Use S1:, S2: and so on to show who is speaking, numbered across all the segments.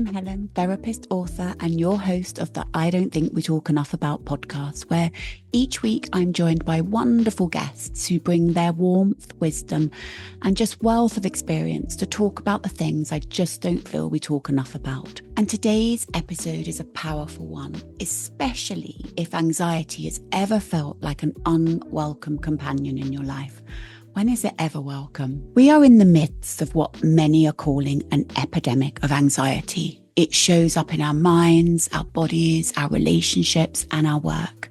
S1: I'm Helen, therapist, author, and your host of the I Don't Think We Talk Enough About podcast, where each week I'm joined by wonderful guests who bring their warmth, wisdom, and just wealth of experience to talk about the things I just don't feel we talk enough about. And today's episode is a powerful one, especially if anxiety has ever felt like an unwelcome companion in your life. When is it ever welcome? We are in the midst of what many are calling an epidemic of anxiety. It shows up in our minds, our bodies, our relationships, and our work.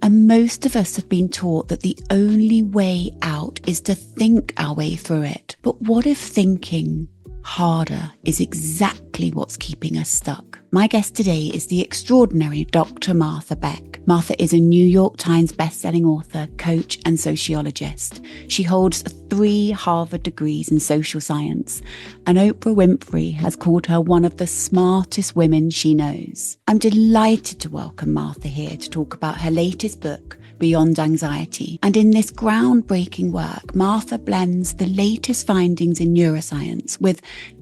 S1: And most of us have been taught that the only way out is to think our way through it. But what if thinking harder is exactly what's keeping us stuck? My guest today is the extraordinary Dr. Martha Beck. Martha is a New York Times bestselling author, coach, and sociologist. She holds 3 Harvard degrees in social science, and Oprah Winfrey has called her one of the smartest women she knows. I'm delighted to welcome Martha here to talk about her latest book, Beyond Anxiety. And in this groundbreaking work, Martha blends the latest findings in neuroscience with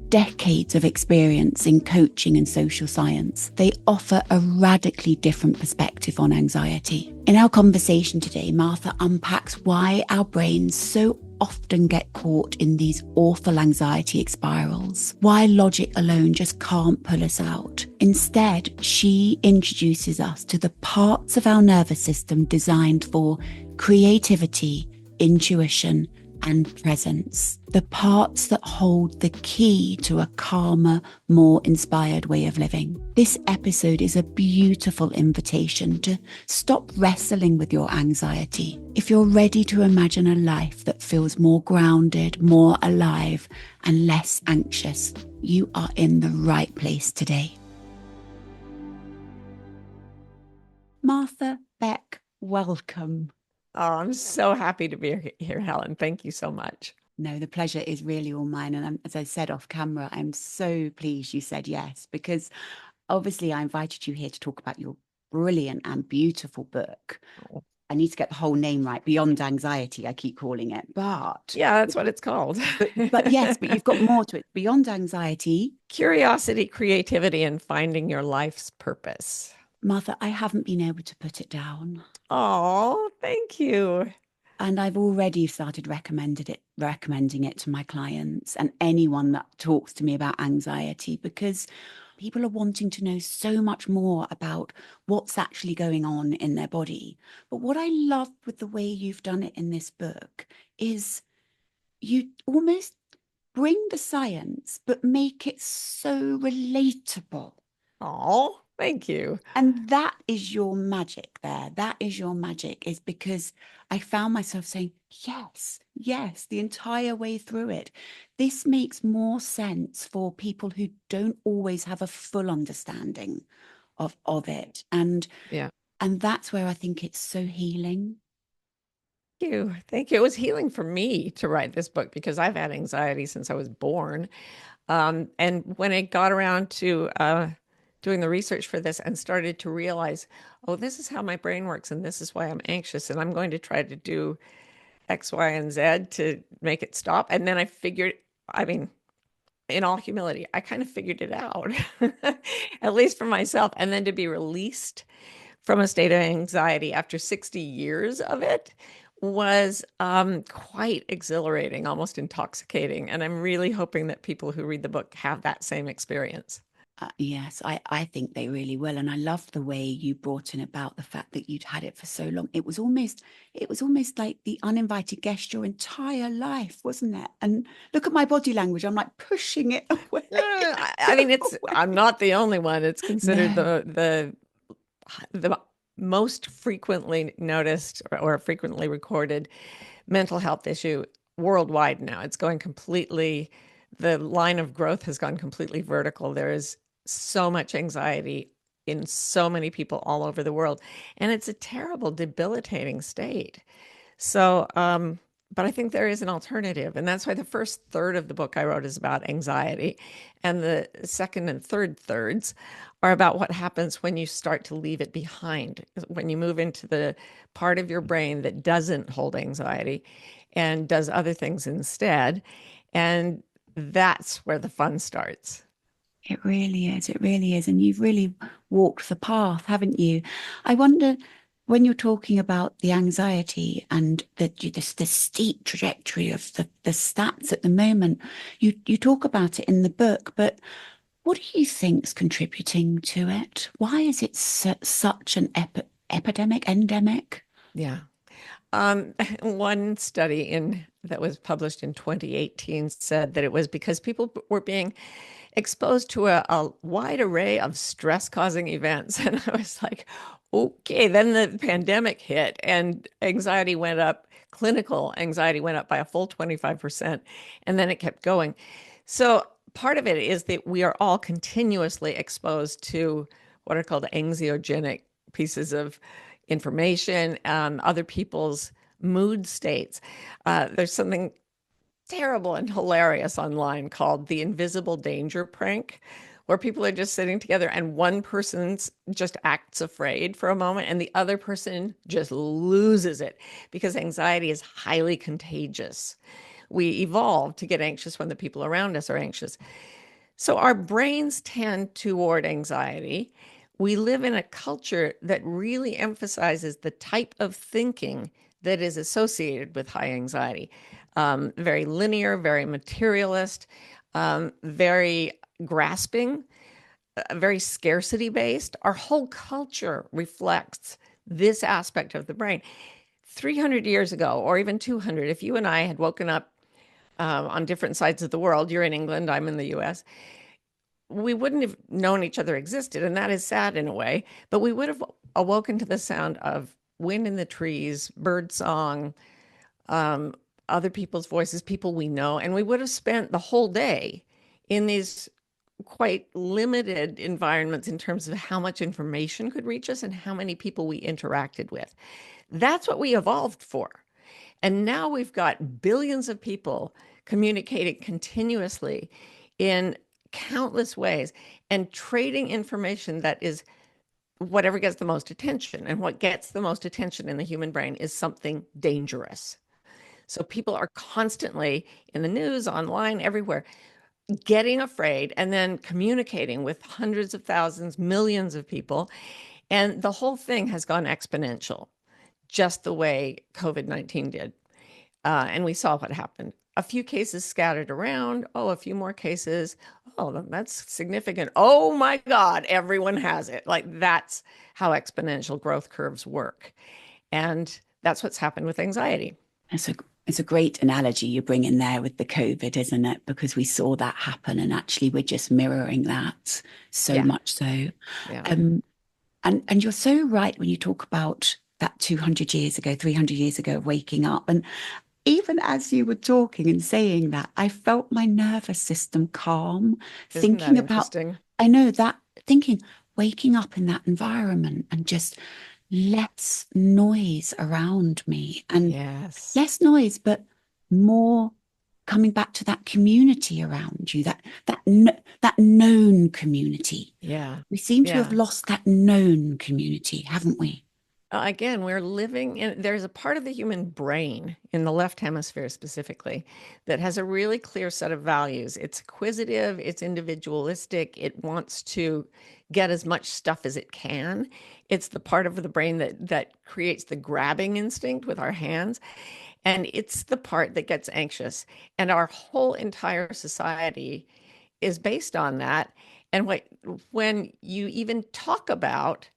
S1: decades of experience in coaching and social science. They offer a radically different perspective on anxiety. In our conversation today, Martha unpacks why our brains so often get caught in these awful anxiety spirals, why logic alone just can't pull us out. Instead, she introduces us to the parts of our nervous system designed for creativity, intuition, and presence, the parts that hold the key to a calmer, more inspired way of living. This episode is a beautiful invitation to stop wrestling with your anxiety. If you're ready to imagine a life that feels more grounded, more alive, and less anxious, you are in the right place today. Martha Beck, welcome.
S2: Oh, I'm so happy to be here, Helen. Thank you so much.
S1: No, the pleasure is really all mine. And as I said off camera, I'm so pleased you said yes, because obviously I invited you here to talk about your brilliant and beautiful book.
S2: Oh.
S1: I need to get the whole name right. Beyond Anxiety, I keep calling it. But
S2: yeah, that's what it's called.
S1: but yes, but you've got more to it. Beyond Anxiety.
S2: Curiosity, creativity, and finding your life's purpose.
S1: Martha, I haven't been able to put it down.
S2: Oh, thank you.
S1: And I've already started recommending it to my clients and anyone that talks to me about anxiety, because people are wanting to know so much more about what's actually going on in their body. But what I love with the way you've done it in this book is you almost bring the science, but make it so relatable.
S2: Oh, thank you.
S1: And that is your magic there. That is your magic, is because I found myself saying, yes, the entire way through it. This makes more sense for people who don't always have a full understanding of it. And that's where I think it's so healing.
S2: Thank you. It was healing for me to write this book because I've had anxiety since I was born. And when I got around to doing the research for this and started to realize, oh, this is how my brain works and this is why I'm anxious and I'm going to try to do X, Y, and Z to make it stop. And then I figured, in all humility, I kind of figured it out, at least for myself. And then to be released from a state of anxiety after 60 years of it was quite exhilarating, almost intoxicating. And I'm really hoping that people who read the book have that same experience.
S1: Yes, I think they really will. And I love the way you brought in about the fact that you'd had it for so long. It was almost like the uninvited guest your entire life, wasn't it? And look at my body language. I'm like pushing it away.
S2: I'm not the only one. It's considered the most frequently noticed or frequently recorded mental health issue worldwide now. It's going completely, the line of growth has gone completely vertical. There is so much anxiety in so many people all over the world. And it's a terrible, debilitating state. So, but I think there is an alternative. And that's why the first third of the book I wrote is about anxiety. And the second and third thirds are about what happens when you start to leave it behind, when you move into the part of your brain that doesn't hold anxiety and does other things instead. And that's where the fun starts.
S1: It really is. It really is. And you've really walked the path, haven't you? I wonder when you're talking about the anxiety and the steep trajectory of the stats at the moment, you talk about it in the book, but what do you think's contributing to it? Why is it such an epidemic, endemic?
S2: Yeah. One study in that was published in 2018 said that it was because people were being exposed to a wide array of stress-causing events. And I was like, okay, then the pandemic hit and anxiety went up, clinical anxiety went up by a full 25%, and then it kept going. So part of it is that we are all continuously exposed to what are called anxiogenic pieces of information, other people's mood states. There's something terrible and hilarious online called the invisible danger prank, where people are just sitting together and one person just acts afraid for a moment and the other person just loses it because anxiety is highly contagious. We evolved to get anxious when the people around us are anxious. So our brains tend toward anxiety. We live in a culture that really emphasizes the type of thinking that is associated with high anxiety. Very linear, very materialist, very grasping, very scarcity based. Our whole culture reflects this aspect of the brain. 300 years ago, or even 200, if you and I had woken up on different sides of the world, you're in England, I'm in the US, we wouldn't have known each other existed. And that is sad in a way, but we would have awoken to the sound of wind in the trees, bird song, um, other people's voices, people we know. And we would have spent the whole day in these quite limited environments in terms of how much information could reach us and how many people we interacted with. That's what we evolved for. And now we've got billions of people communicating continuously in countless ways and trading information that is whatever gets the most attention. And what gets the most attention in the human brain is something dangerous. So people are constantly in the news, online, everywhere, getting afraid and then communicating with hundreds of thousands, millions of people. And the whole thing has gone exponential, just the way COVID-19 did. And we saw what happened. A few cases scattered around. Oh, a few more cases. Oh, that's significant. Oh my God, everyone has it. Like that's how exponential growth curves work. And that's what's happened with anxiety.
S1: It's a it's a great analogy you bring in there with the COVID, isn't it? Because we saw that happen, and actually we're just mirroring that so
S2: Yeah.
S1: much so.
S2: Yeah.
S1: And you're so right when you talk about that 200 years ago, 300 years ago of waking up. And even as you were talking and saying that, I felt my nervous system calm,
S2: Isn't that
S1: thinking about,
S2: interesting?
S1: I know that, thinking, waking up in that environment and just less noise around me and
S2: Yes.
S1: less noise, but more coming back to that community around you, that known community.
S2: Yeah.
S1: We seem to have
S2: Yeah.
S1: lost that known community, haven't we?
S2: Again, we're living in, there's a part of the human brain in the left hemisphere specifically that has a really clear set of values. It's acquisitive, it's individualistic, it wants to get as much stuff as it can. It's the part of the brain that creates the grabbing instinct with our hands. And it's the part that gets anxious. And our whole entire society is based on that. And when you even talk about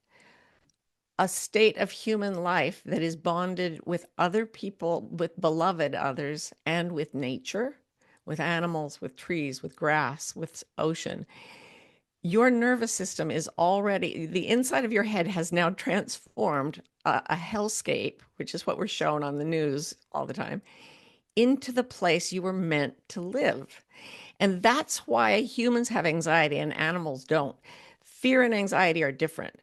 S2: a state of human life that is bonded with other people, with beloved others, and with nature, with animals, with trees, with grass, with ocean, your nervous system is already, the inside of your head has now transformed a hellscape, which is what we're shown on the news all the time, into the place you were meant to live. And that's why humans have anxiety and animals don't. Fear and anxiety are different.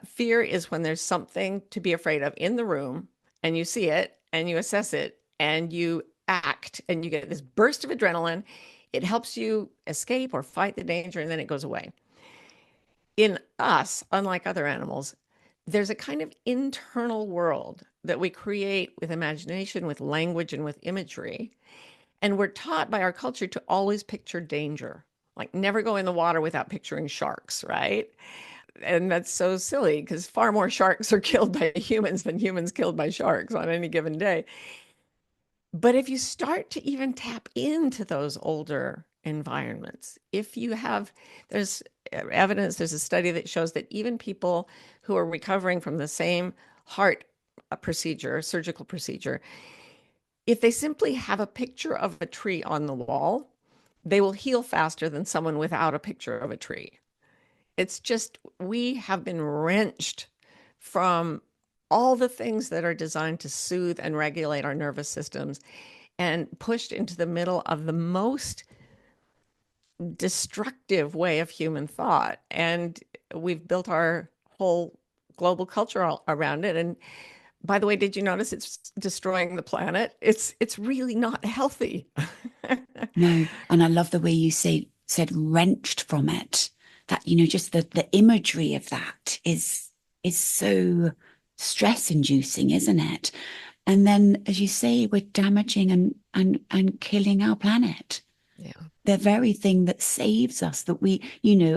S2: Fear is when there's something to be afraid of in the room and you see it and you assess it and you act and you get this burst of adrenaline. It helps you escape or fight the danger and then it goes away. In us, unlike other animals, there's a kind of internal world that we create with imagination, with language, and with imagery. And we're taught by our culture to always picture danger. Like never go in the water without picturing sharks, right? And that's so silly because far more sharks are killed by humans than humans killed by sharks on any given day. But if you start to even tap into those older environments, if you have, there's evidence, there's a study that shows that even people who are recovering from the same heart procedure, surgical procedure, if they simply have a picture of a tree on the wall, they will heal faster than someone without a picture of a tree. It's just, we have been wrenched from all the things that are designed to soothe and regulate our nervous systems and pushed into the middle of the most destructive way of human thought. And we've built our whole global culture around it. And by the way, did you notice it's destroying the planet? It's really not healthy.
S1: No, and I love the way you said wrenched from it. That, just the imagery of that is so stress inducing, isn't it? And then, as you say, we're damaging and killing our planet.
S2: Yeah.
S1: The very thing that saves us, that we,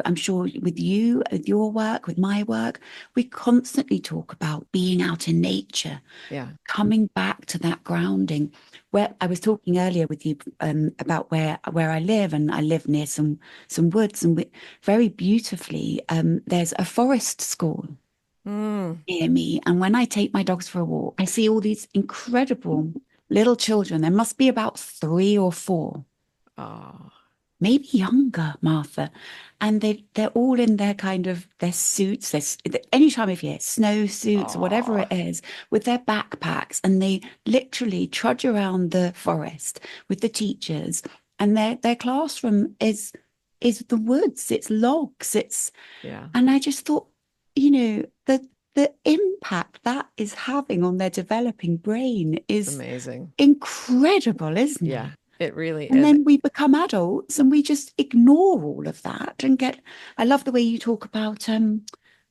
S1: I'm sure with you, with your work, with my work, we constantly talk about being out in nature,
S2: Yeah.
S1: coming back to that grounding. Where I was talking earlier with you about where I live, and I live near some woods, and very beautifully, there's a forest school near me. And when I take my dogs for a walk, I see all these incredible little children. There must be about 3 or 4,
S2: Oh,
S1: maybe younger, Martha. And they're all in their kind of their suits, any time of year, snow suits or whatever
S2: oh,
S1: it is, with their backpacks, and they literally trudge around the forest with the teachers. And their classroom is the woods, it's logs,
S2: yeah.
S1: and I just thought, the impact that is having on their developing brain
S2: It's
S1: is
S2: amazing.
S1: incredible, isn't
S2: Yeah,
S1: it?
S2: it really
S1: And
S2: is.
S1: then we become adults and we just ignore all of that and I love the way you talk about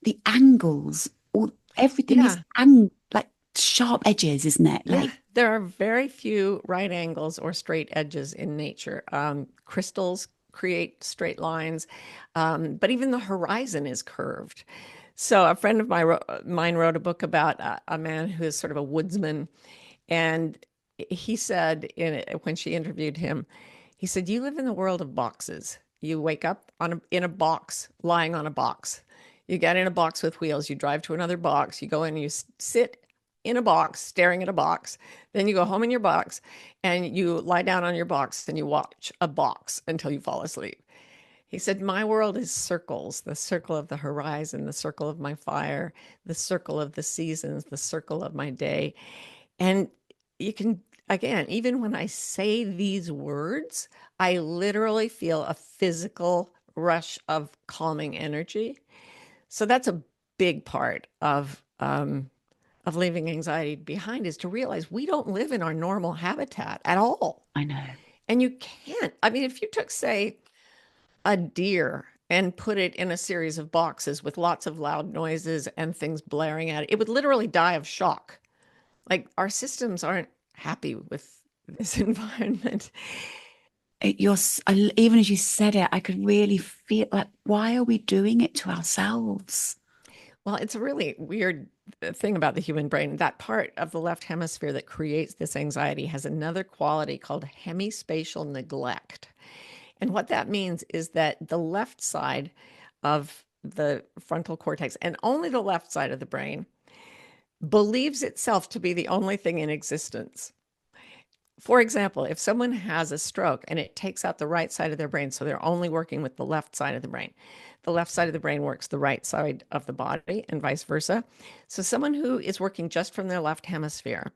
S1: the angles, or everything is
S2: Yeah.
S1: like sharp edges, isn't it?
S2: Yeah,
S1: Like,
S2: there are very few right angles or straight edges in nature. Crystals create straight lines, but even the horizon is curved. So a friend of mine wrote a book about a man who is sort of a woodsman, and he said when she interviewed him, he said, "You live in the world of boxes. You wake up in a box, lying on a box. You get in a box with wheels. You drive to another box. You go in and you sit in a box, staring at a box. Then you go home in your box and you lie down on your box and you watch a box until you fall asleep." He said, "My world is circles, the circle of the horizon, the circle of my fire, the circle of the seasons, the circle of my day." And you can, again, even when I say these words, I literally feel a physical rush of calming energy. So that's a big part of leaving anxiety behind, is to realize we don't live in our normal habitat at all.
S1: I know.
S2: And you can't, I mean, if you took, say, a deer and put it in a series of boxes with lots of loud noises and things blaring at it, it would literally die of shock. Like our systems aren't happy with this environment.
S1: Even as you said it, I could really feel like, why are we doing it to ourselves?
S2: Well, it's a really weird thing about the human brain. That part of the left hemisphere that creates this anxiety has another quality called hemispatial neglect. And what that means is that the left side of the frontal cortex, and only the left side of the brain, believes itself to be the only thing in existence. For example, if someone has a stroke and it takes out the right side of their brain, so they're only working with the left side of the brain, the left side of the brain works the right side of the body and vice versa. So someone who is working just from their left hemisphere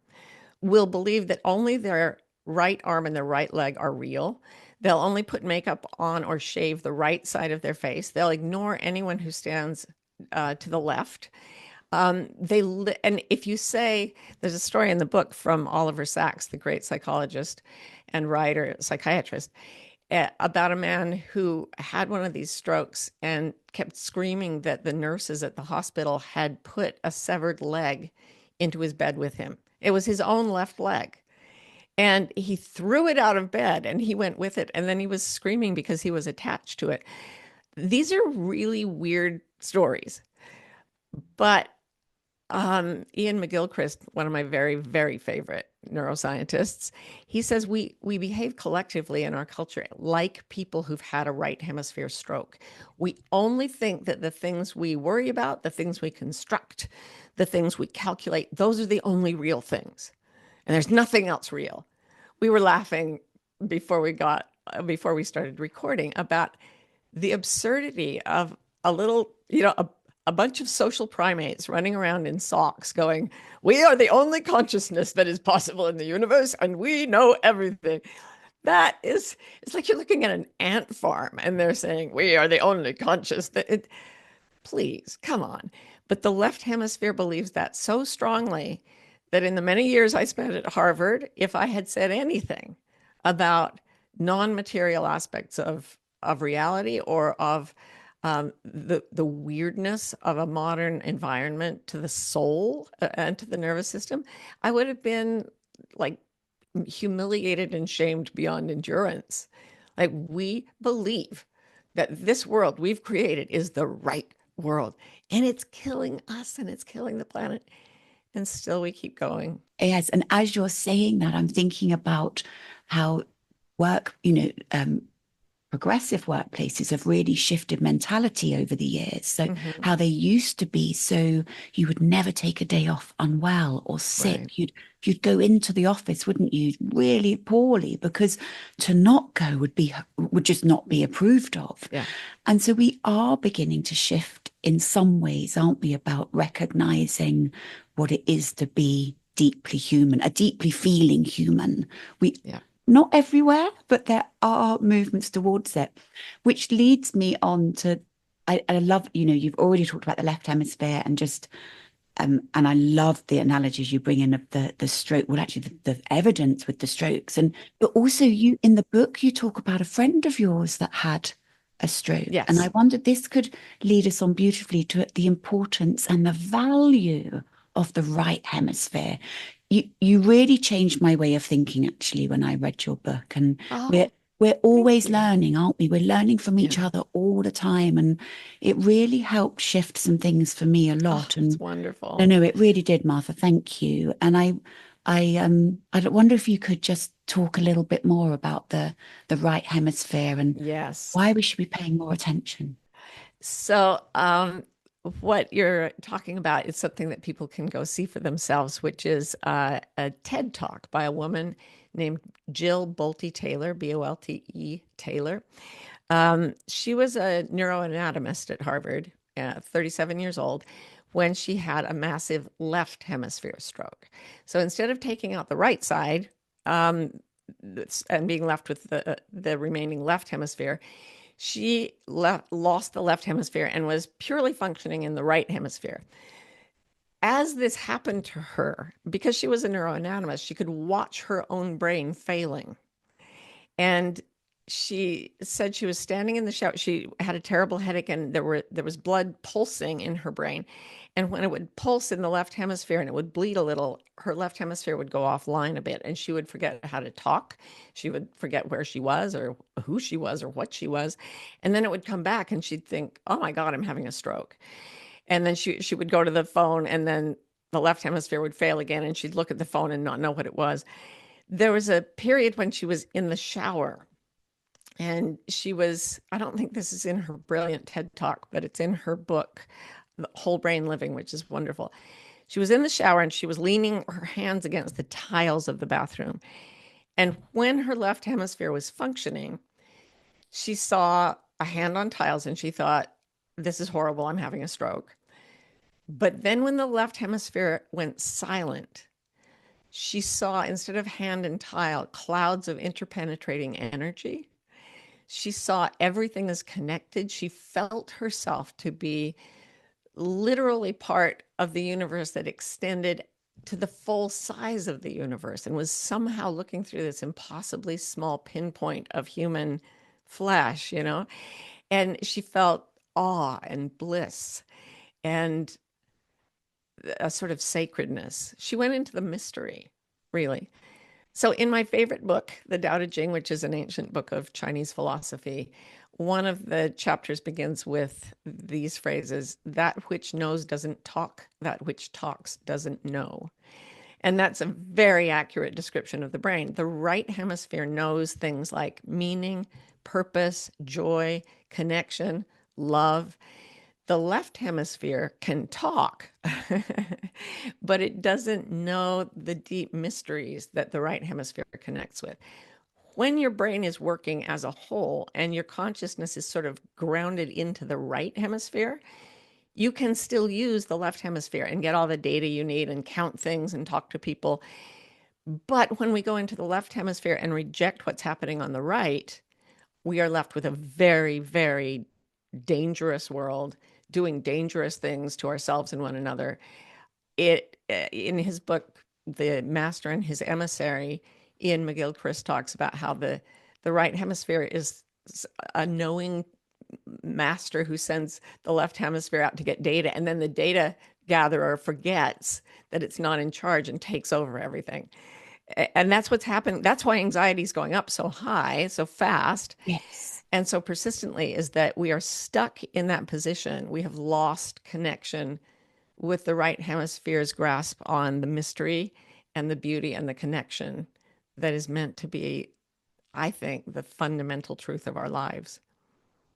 S2: will believe that only their right arm and their right leg are real. They'll only put makeup on or shave the right side of their face. They'll ignore anyone who stands to the left. And if you say, there's a story in the book from Oliver Sacks, the great psychologist and writer, psychiatrist, about a man who had one of these strokes and kept screaming that the nurses at the hospital had put a severed leg into his bed with him. It was his own left leg. And he threw it out of bed and he went with it. And then he was screaming because he was attached to it. These are really weird stories. But Ian McGilchrist, one of my very, very favorite neuroscientists, he says we behave collectively in our culture like people who've had a right hemisphere stroke. We only think that the things we worry about, the things we construct, the things we calculate, those are the only real things. And there's nothing else real. We were laughing before we started recording about the absurdity of a little, a bunch of social primates running around in socks going, we are the only consciousness that is possible in the universe and we know everything. It's like you're looking at an ant farm and they're saying, we are the only conscious. Please, come on. But the left hemisphere believes that so strongly that in the many years I spent at Harvard, if I had said anything about non-material aspects of reality or of the weirdness of a modern environment to the soul and to the nervous system, I would have been like humiliated and shamed beyond endurance. Like we believe that this world we've created is the right world, and it's killing us and it's killing the planet, and still we keep going.
S1: Yes. And as you're saying that, I'm thinking about how work, progressive workplaces have really shifted mentality over the years. So
S2: Mm-hmm.
S1: how they used to be, so you would never take a day off unwell or sick.
S2: Right.
S1: You'd go into the office, wouldn't you, really poorly, because to not go would just not be approved of.
S2: Yeah.
S1: And so we are beginning to shift in some ways, aren't we, about recognizing what it is to be deeply human, a deeply feeling human. We
S2: Yeah.
S1: Not everywhere, but there are movements towards it, which leads me on to I love, you've already talked about the left hemisphere and just and I love the analogies you bring in of the stroke, well, actually the evidence with the strokes. And but also you in the book you talk about a friend of yours that had a stroke. And I
S2: Yes.
S1: wondered this could lead us on beautifully to the importance and the value of the right hemisphere. You really changed my way of thinking actually when I read your book. And we're
S2: Oh,
S1: we're
S2: thank
S1: always
S2: you.
S1: learning, aren't we? We're learning from
S2: Yeah.
S1: each other all the time. And it really helped shift some things for me a
S2: Oh,
S1: lot.
S2: that's
S1: And no,
S2: wonderful.
S1: no, it really did, Martha. Thank you. And I wonder if you could just talk a little bit more about the right hemisphere and
S2: Yes.
S1: why we should be paying more attention.
S2: So, what you're talking about is something that people can go see for themselves, which is a TED Talk by a woman named Jill Bolte Taylor, Bolte Taylor. She was a neuroanatomist at Harvard, 37 years old, when she had a massive left hemisphere stroke. So instead of taking out the right side um, and being left with the remaining left hemisphere, she lost the left hemisphere and was purely functioning in the right hemisphere. As this happened to her, because she was a neuroanatomist, she could watch her own brain failing. And she said she was standing in the shower. She had a terrible headache and there was blood pulsing in her brain. And when it would pulse in the left hemisphere and it would bleed a little, her left hemisphere would go offline a bit and she would forget how to talk. She would forget where she was or who she was or what she was. And then it would come back and she'd think, "Oh my God, I'm having a stroke." And then she would go to the phone and then the left hemisphere would fail again and she'd look at the phone and not know what it was. There was a period when she was in the shower and I don't think this is in her brilliant TED talk, but it's in her book, The Whole Brain Living, which is wonderful. She was in the shower and she was leaning her hands against the tiles of the bathroom. And when her left hemisphere was functioning, she saw a hand on tiles and she thought, this is horrible. I'm having a stroke. But then when the left hemisphere went silent, she saw, instead of hand and tile, clouds of interpenetrating energy. She saw everything as connected. She felt herself to be literally part of the universe that extended to the full size of the universe and was somehow looking through this impossibly small pinpoint of human flesh. And she felt awe and bliss and a sort of sacredness. She went into the mystery, really. So in my favorite book, The Tao Te Ching, which is an ancient book of Chinese philosophy, one of the chapters begins with these phrases: that which knows doesn't talk, that which talks doesn't know. And that's a very accurate description of the brain. The right hemisphere knows things like meaning, purpose, joy, connection, love. The left hemisphere can talk, but it doesn't know the deep mysteries that the right hemisphere connects with. When your brain is working as a whole and your consciousness is sort of grounded into the right hemisphere, you can still use the left hemisphere and get all the data you need and count things and talk to people. But when we go into the left hemisphere and reject what's happening on the right, we are left with a very, very dangerous world, doing dangerous things to ourselves and one another. In his book, The Master and His Emissary, Ian McGilchrist talks about how the right hemisphere is a knowing master who sends the left hemisphere out to get data, and then the data gatherer forgets that it's not in charge and takes over everything. And that's what's happening. That's why anxiety is going up so high, so fast,
S1: Yes.
S2: and so persistently, is that we are stuck in that position. We have lost connection with the right hemisphere's grasp on the mystery and the beauty and the connection that is meant to be, I think, the fundamental truth of our lives.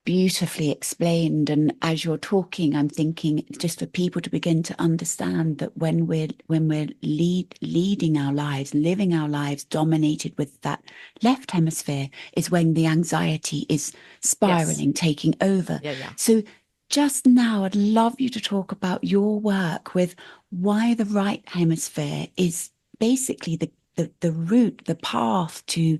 S1: Beautifully explained. And as you're talking, I'm thinking just for people to begin to understand that when we're leading our lives, living our lives dominated with that left hemisphere, is when the anxiety is spiraling,
S2: Yes.
S1: taking over.
S2: Yeah.
S1: So just now, I'd love you to talk about your work with why the right hemisphere is basically the route, the path to,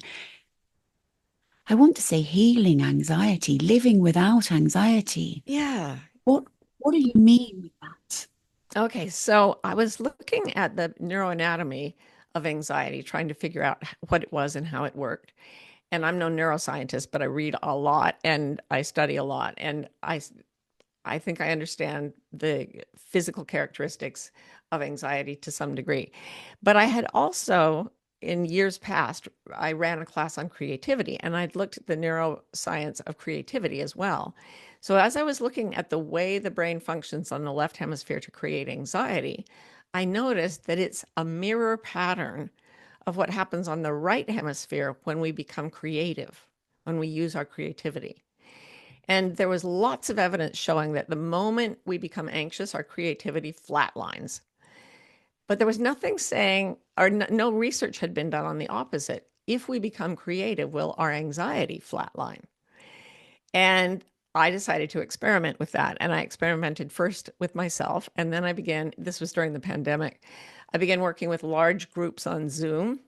S1: I want to say, healing anxiety, living without anxiety.
S2: Yeah.
S1: What do you mean with that?
S2: Okay. So I was looking at the neuroanatomy of anxiety, trying to figure out what it was and how it worked. And I'm no neuroscientist, but I read a lot and I study a lot. And I think I understand the physical characteristics of anxiety to some degree. But I had also, in years past, I ran a class on creativity, and I'd looked at the neuroscience of creativity as well. So as I was looking at the way the brain functions on the left hemisphere to create anxiety, I noticed that it's a mirror pattern of what happens on the right hemisphere when we become creative, when we use our creativity. And there was lots of evidence showing that the moment we become anxious, our creativity flatlines. But there was nothing saying, or no research had been done on the opposite. If we become creative, will our anxiety flatline? And I decided to experiment with that. And I experimented first with myself. And then this was during the pandemic, I began working with large groups on Zoom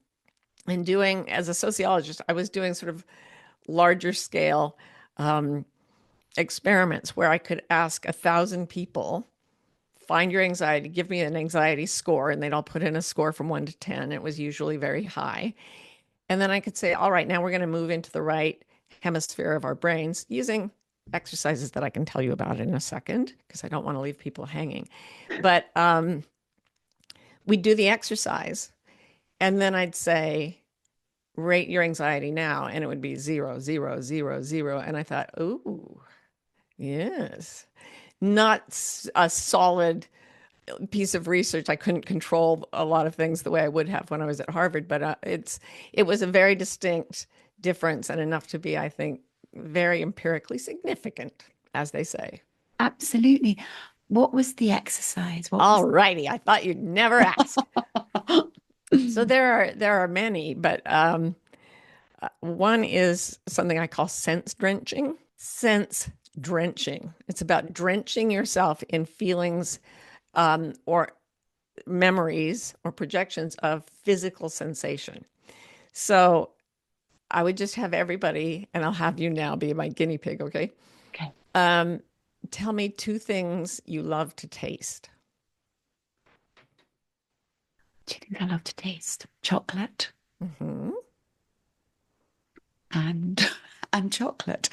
S2: and doing, as a sociologist, I was doing sort of larger scale experiments where I could ask 1,000 people, find your anxiety, give me an anxiety score, and they'd all put in a score from 1 to 10. It was usually very high. And then I could say, all right, now we're going to move into the right hemisphere of our brains using exercises that I can tell you about in a second, because I don't want to leave people hanging. But we'd do the exercise, and then I'd say, rate your anxiety now, and it would be 0, 0, 0, 0. And I thought, ooh, yes, not a solid piece of research. I couldn't control a lot of things the way I would have when I was at Harvard, but it was a very distinct difference, and enough to be, I think, very empirically significant, as they say.
S1: Absolutely. What was the exercise?
S2: All righty, I thought you'd never ask. So there are many, but one is something I call sense drenching. Sense drenching. It's about drenching yourself in feelings or memories or projections of physical sensation. So I would just have everybody, and I'll have you now be my guinea pig, okay?
S1: Okay.
S2: Tell me 2 things you love to taste.
S1: 2 things I love to taste: chocolate
S2: Mm-hmm.
S1: and chocolate.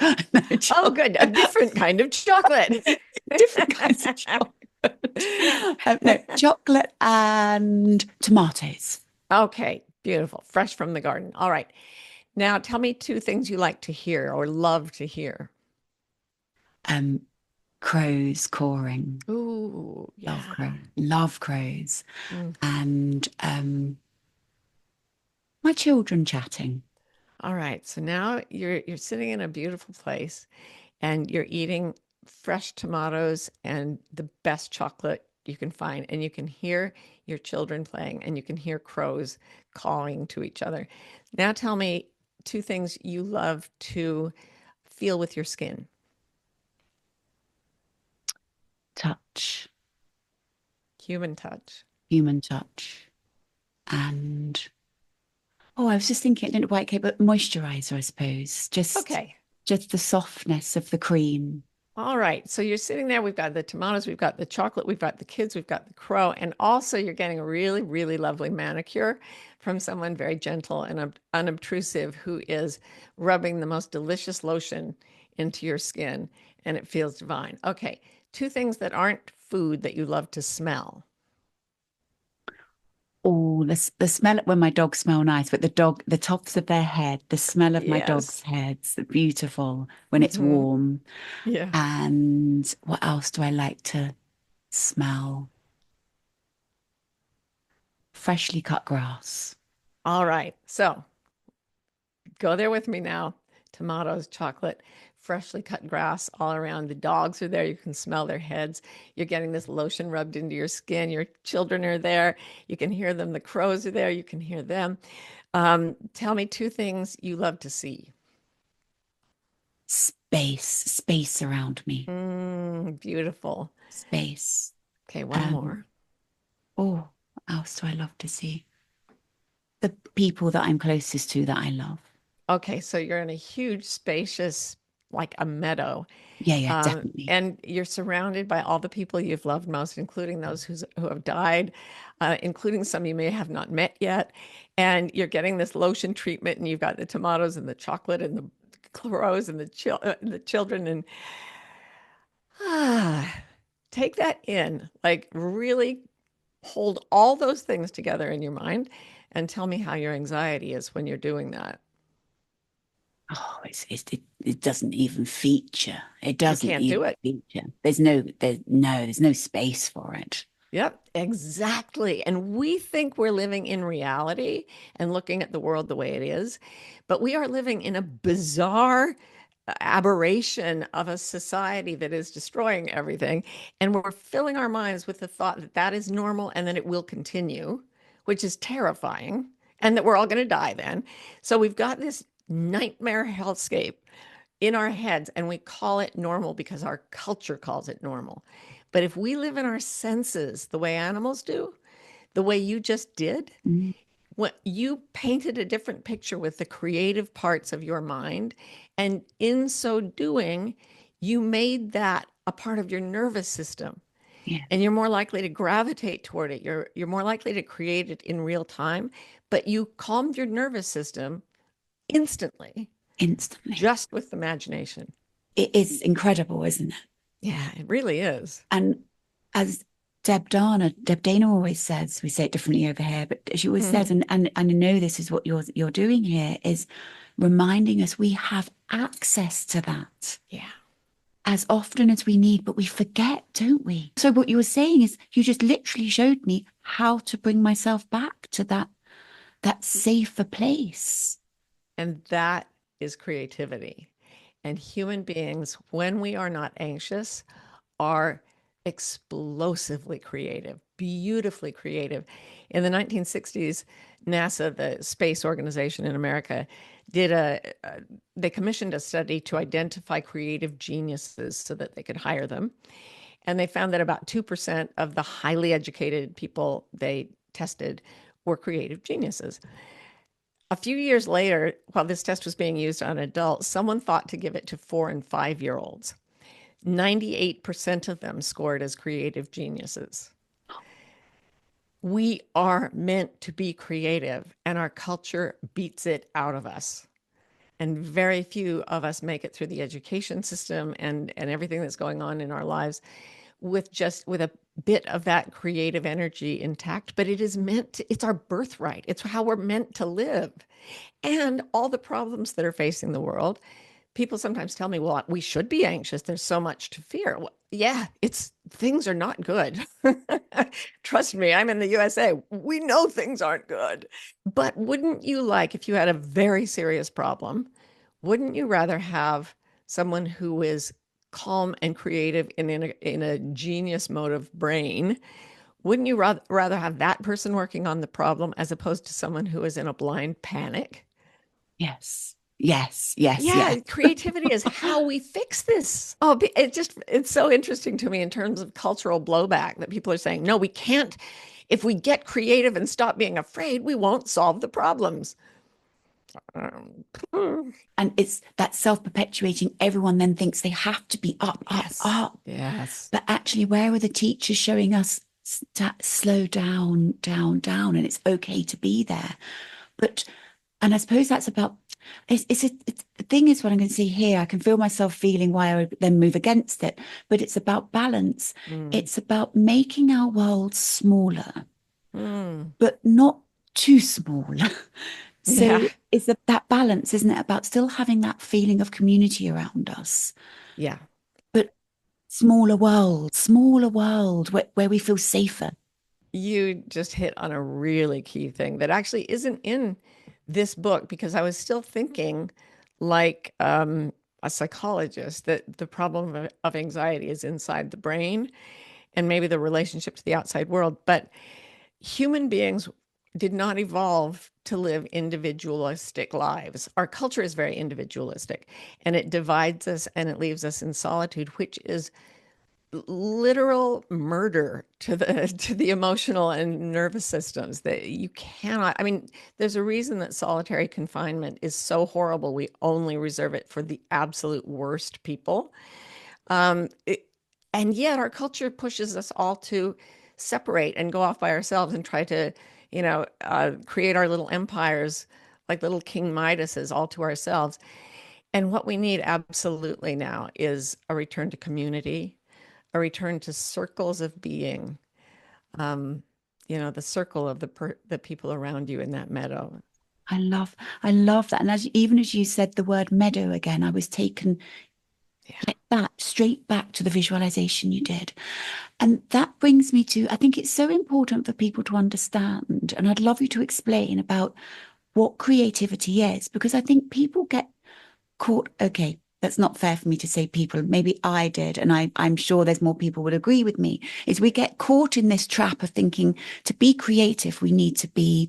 S2: Oh, good. A different kind of chocolate.
S1: Different kinds of chocolate. No, chocolate and tomatoes.
S2: Okay. Beautiful. Fresh from the garden. All right. Now tell me two things you like to hear or love to hear.
S1: Um, Crows cawing.
S2: Ooh,
S1: Love
S2: yeah.
S1: crows. Love crows.
S2: Mm.
S1: And my children chatting.
S2: All right. So now you're sitting in a beautiful place and you're eating fresh tomatoes and the best chocolate you can find. And you can hear your children playing and you can hear crows calling to each other. Now tell me two things you love to feel with your skin.
S1: Touch.
S2: Human touch.
S1: Human touch. And oh, I was just thinking, I didn't quite okay, but moisturizer, I suppose.
S2: Okay.
S1: Just the softness of the cream.
S2: All right. So you're sitting there. We've got the tomatoes, we've got the chocolate, we've got the kids, we've got the crow. And also, you're getting a really, really lovely manicure from someone very gentle and unobtrusive who is rubbing the most delicious lotion into your skin. And it feels divine. Okay. Two things that aren't food that you love to smell.
S1: Oh, the smell when my dogs smell nice, but the tops of their head, the smell of my dog's
S2: Yes.
S1: heads, beautiful when it's
S2: Hmm.
S1: warm.
S2: Yeah.
S1: And what else do I like to smell? Freshly cut grass.
S2: All right. So go there with me now. Tomatoes, chocolate, freshly cut grass all around. The dogs are there. You can smell their heads. You're getting this lotion rubbed into your skin. Your children are there. You can hear them. The crows are there. You can hear them. Tell me two things you love to see.
S1: Space around me.
S2: Beautiful.
S1: Space.
S2: Okay, one
S1: Um,
S2: more.
S1: oh, what else do I love to see? The people that I'm closest to that I love.
S2: Okay, so you're in a huge, spacious, like a meadow,
S1: Yeah, definitely.
S2: and you're surrounded by all the people you've loved most, including those who have died, including some you may have not met yet. And you're getting this lotion treatment, and you've got the tomatoes and the chocolate and the crows and the children. And ah, take that in, like really hold all those things together in your mind, and tell me how your anxiety is when you're doing that.
S1: Oh, it doesn't even feature. It
S2: You
S1: doesn't
S2: can't do
S1: even
S2: it.
S1: feature. There's no space for it.
S2: Yep, exactly. And we think we're living in reality and looking at the world the way it is, but we are living in a bizarre aberration of a society that is destroying everything. And we're filling our minds with the thought that that is normal and that it will continue, which is terrifying, and that we're all going to die then. So we've got this nightmare hellscape in our heads and we call it normal because our culture calls it normal. But if we live in our senses the way animals do, the way you just did,
S1: Mm,
S2: when you painted a different picture with the creative parts of your mind, and in so doing, you made that a part of your nervous system,
S1: yeah,
S2: and you're more likely to gravitate toward it. You're more likely to create it in real time, but you calmed your nervous system instantly
S1: instantly.
S2: just with imagination.
S1: It is incredible, isn't it?
S2: Yeah, it really is.
S1: And as Deb Dana always says, we say it differently over here, but she always says,
S2: Mhm.
S1: and I know this is what you're doing here, is reminding us we have access to that
S2: Yeah.
S1: as often as we need, but we forget, don't we? So what you were saying is you just literally showed me how to bring myself back to that safer place.
S2: And that is creativity. And human beings, when we are not anxious, are explosively creative, beautifully creative. In the 1960s, NASA, the space organization in America, they commissioned a study to identify creative geniuses so that they could hire them. And they found that about 2% of the highly educated people they tested were creative geniuses. A few years later, while this test was being used on adults, someone thought to give it to 4 and 5 year olds. 98% of them scored as creative geniuses. We are meant to be creative, and our culture beats it out of us. And very few of us make it through the education system and everything that's going on in our lives with a bit of that creative energy intact, but it's our birthright. It's how we're meant to live. And all the problems that are facing the world, people sometimes tell me, well, we should be anxious. There's so much to fear. Well, yeah, things are not good. Trust me, I'm in the USA. We know things aren't good. But wouldn't you like, if you had a very serious problem, wouldn't you rather have someone who is calm and creative and in a genius mode of brain? Wouldn't you rather have that person working on the problem as opposed to someone who is in a blind panic?
S1: Yes. Yes. Yes.
S2: Yeah,
S1: Yes.
S2: creativity is how we fix this. Oh, it's so interesting to me in terms of cultural blowback that people are saying, no, we can't. If we get creative and stop being afraid, we won't solve the problems.
S1: And it's that self-perpetuating. Everyone then thinks they have to be up, up,
S2: Yes.
S1: up.
S2: Yes.
S1: But actually, where are the teachers showing us slow down, down, down, and it's okay to be there? But, and I suppose that's about, the thing is what I'm going to see here. I can feel myself feeling why I would then move against it, but it's about balance.
S2: Mm.
S1: It's about making our world smaller,
S2: Mm.
S1: but not too small.
S2: Yeah.
S1: So it's that balance, isn't it? About still having that feeling of community around us,
S2: Yeah.
S1: but smaller world where we feel safer.
S2: You just hit on a really key thing that actually isn't in this book because I was still thinking like a psychologist that the problem of anxiety is inside the brain and maybe the relationship to the outside world. But human beings did not evolve to live individualistic lives. Our culture is very individualistic and it divides us and it leaves us in solitude, which is literal murder to the emotional and nervous systems that you cannot. I mean, there's a reason that solitary confinement is so horrible. We only reserve it for the absolute worst people. um it, and yet our culture pushes us all to separate and go off by ourselves and try to create our little empires like little King Midases all to ourselves. And what we need absolutely now is a return to community, a return to circles of being, um, the circle of the people around you in that meadow.
S1: I love, I love that. And even as you said the word meadow again, I was taken
S2: Yeah.
S1: like that, straight back to the visualization you did. And that brings me to, I think it's so important for people to understand. And I'd love you to explain about what creativity is, because I think people get caught. Okay, that's not fair for me to say people. Maybe I did. And I'm sure there's more people would agree with me. Is we get caught in this trap of thinking to be creative, we need to be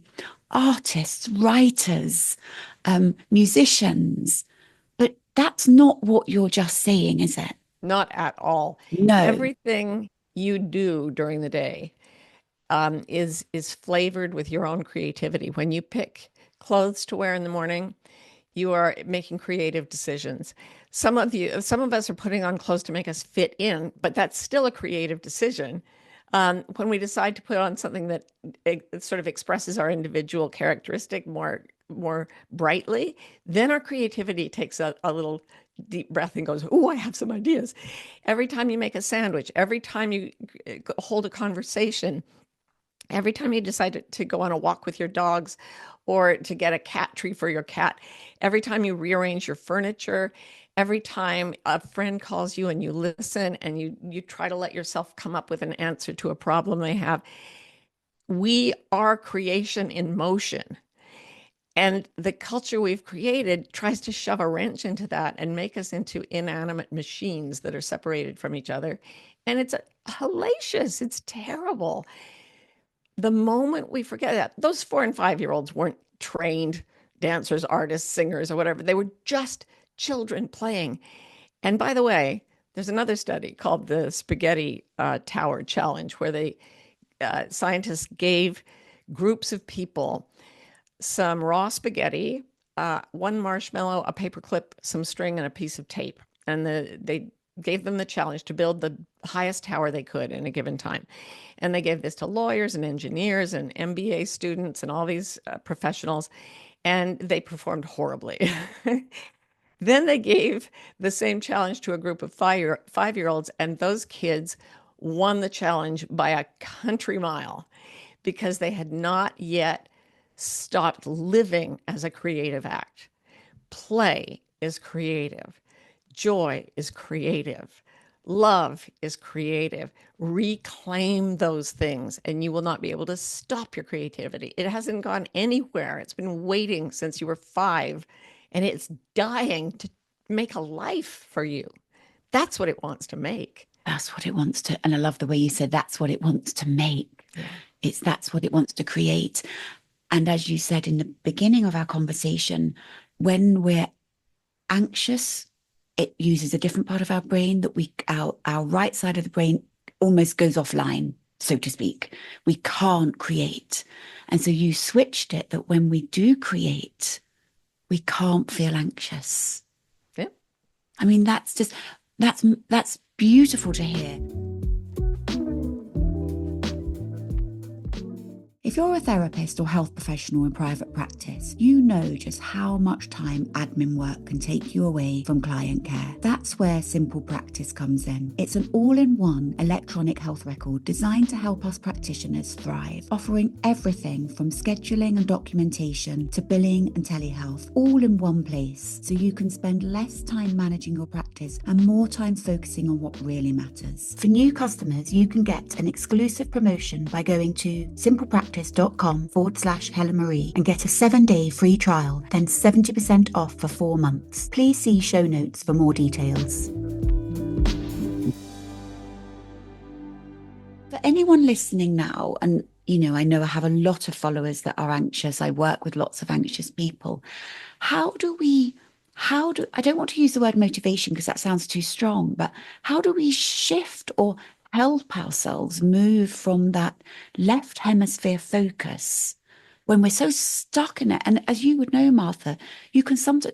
S1: artists, writers, musicians. But that's not what you're just saying, is it?
S2: Not at all.
S1: No.
S2: Everything you do during the day is flavored with your own creativity. When you pick clothes to wear in the morning, you are making creative decisions. Some of us are putting on clothes to make us fit in, but that's still a creative decision. When we decide to put on something that it sort of expresses our individual characteristic more brightly, then our creativity takes a little deep breath and goes, "Oh, I have some ideas." Every time you make a sandwich, every time you hold a conversation, every time you decide to go on a walk with your dogs or to get a cat tree for your cat, every time you rearrange your furniture, every time a friend calls you and you listen and you try to let yourself come up with an answer to a problem they have, we are creation in motion. And the culture we've created tries to shove a wrench into that and make us into inanimate machines that are separated from each other. And it's hellacious. It's terrible. The moment we forget that, those 4 and 5 year olds weren't trained dancers, artists, singers, or whatever. They were just children playing. And by the way, there's another study called the Spaghetti Tower Challenge, where scientists gave groups of people some raw spaghetti, one marshmallow, a paperclip, some string, and a piece of tape. And they gave them the challenge to build the highest tower they could in a given time. And they gave this to lawyers and engineers and MBA students and all these professionals, and they performed horribly. Then they gave the same challenge to a group of 5-year-olds, and those kids won the challenge by a country mile because they had not yet stopped living as a creative act. Play is creative. Joy is creative. Love is creative. Reclaim those things, and you will not be able to stop your creativity. It hasn't gone anywhere. It's been waiting since you were 5, and it's dying to make a life for you. That's what it wants to make.
S1: That's what it wants to. And I love the way you said that's what it wants to make.
S2: Yeah.
S1: That's what it wants to create. And as you said in the beginning of our conversation, when we're anxious, it uses a different part of our brain that our right side of the brain almost goes offline, so to speak. We can't create. And so you switched it that when we do create, we can't feel anxious.
S2: Yeah.
S1: I mean, that's beautiful to hear. If you're a therapist or health professional in private practice, you know just how much time admin work can take you away from client care. That's where Simple Practice comes in. It's an all-in-one electronic health record designed to help us practitioners thrive, offering everything from scheduling and documentation to billing and telehealth, all in one place, so you can spend less time managing your practice and more time focusing on what really matters. For new customers, you can get an exclusive promotion by going to simplepractice.com/Helen Marie and get a 7-day free trial, then 70% off for 4 months. Please see show notes for more details. For anyone listening now, and I know I have a lot of followers that are anxious. I work with lots of anxious people. I don't want to use the word motivation because that sounds too strong, but how do we shift or help ourselves move from that left hemisphere focus when we're so stuck in it? And as you would know, Martha,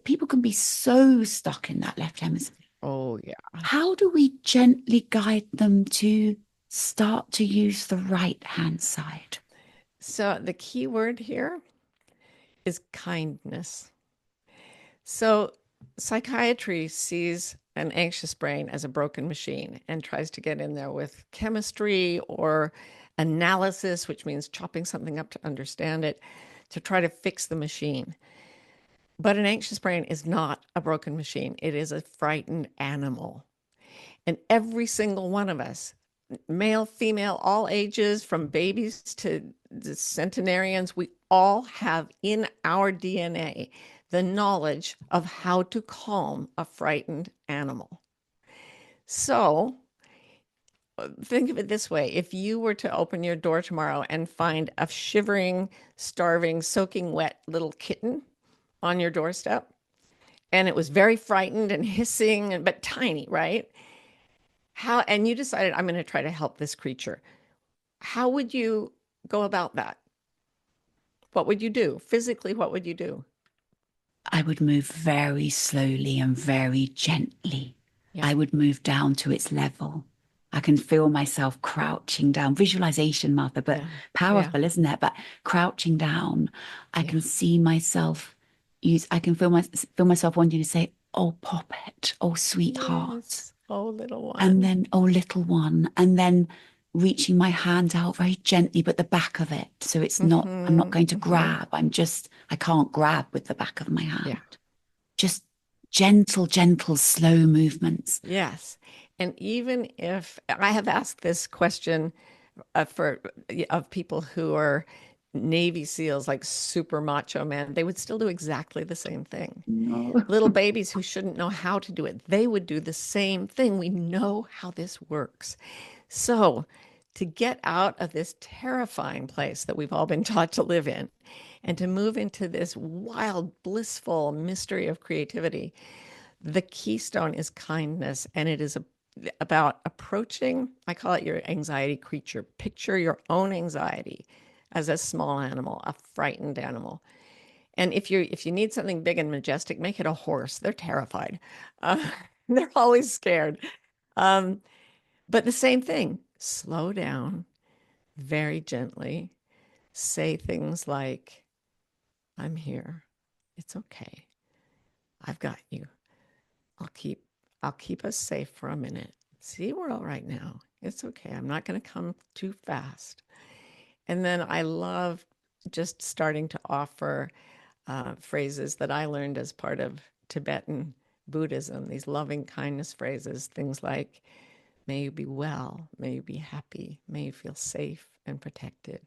S1: people can be so stuck in that left hemisphere.
S2: Oh, yeah.
S1: How do we gently guide them to start to use the right hand side?
S2: So the key word here is kindness. So psychiatry sees an anxious brain as a broken machine and tries to get in there with chemistry or analysis, which means chopping something up to understand it, to try to fix the machine. But an anxious brain is not a broken machine. It is a frightened animal. And every single one of us, male, female, all ages, from babies to the centenarians, we all have in our DNA the knowledge of how to calm a frightened animal. So think of it this way. If you were to open your door tomorrow and find a shivering, starving, soaking wet little kitten on your doorstep, and it was very frightened and hissing, but tiny, right? And you decided, I'm going to try to help this creature. How would you go about that? What would you do? Physically, what would you do?
S1: I would move very slowly and very gently.
S2: Yeah.
S1: I would move down to its level. I can feel myself crouching down. Visualization, Martha, but powerful, isn't it? But crouching down, I can see myself I can feel myself wanting to say, "Oh, Poppet, oh, sweetheart."
S2: Yes. Oh, little one.
S1: And then, "Oh, little one." And then reaching my hand out very gently, but the back of it. So it's not, I'm not going to grab. I can't grab with the back of my hand.
S2: Yeah.
S1: Just gentle, slow movements.
S2: Yes. And even if I have asked this question of people who are Navy SEALs, like super macho men, they would still do exactly the same thing.
S1: No.
S2: Little babies who shouldn't know how to do it, they would do the same thing. We know how this works. So to get out of this terrifying place that we've all been taught to live in and to move into this wild, blissful mystery of creativity, the keystone is kindness. And it is about approaching, I call it your anxiety creature. Picture your own anxiety as a small animal, a frightened animal. And if you need something big and majestic, make it a horse. They're terrified. They're always scared. But the same thing, slow down very gently. Say things like, I'm here. It's okay. I've got you. I'll keep us safe for a minute. See, we're all right now. It's okay. I'm not going to come too fast. And then I love just starting to offer phrases that I learned as part of Tibetan Buddhism, these loving kindness phrases, things like, may you be well, may you be happy, may you feel safe and protected.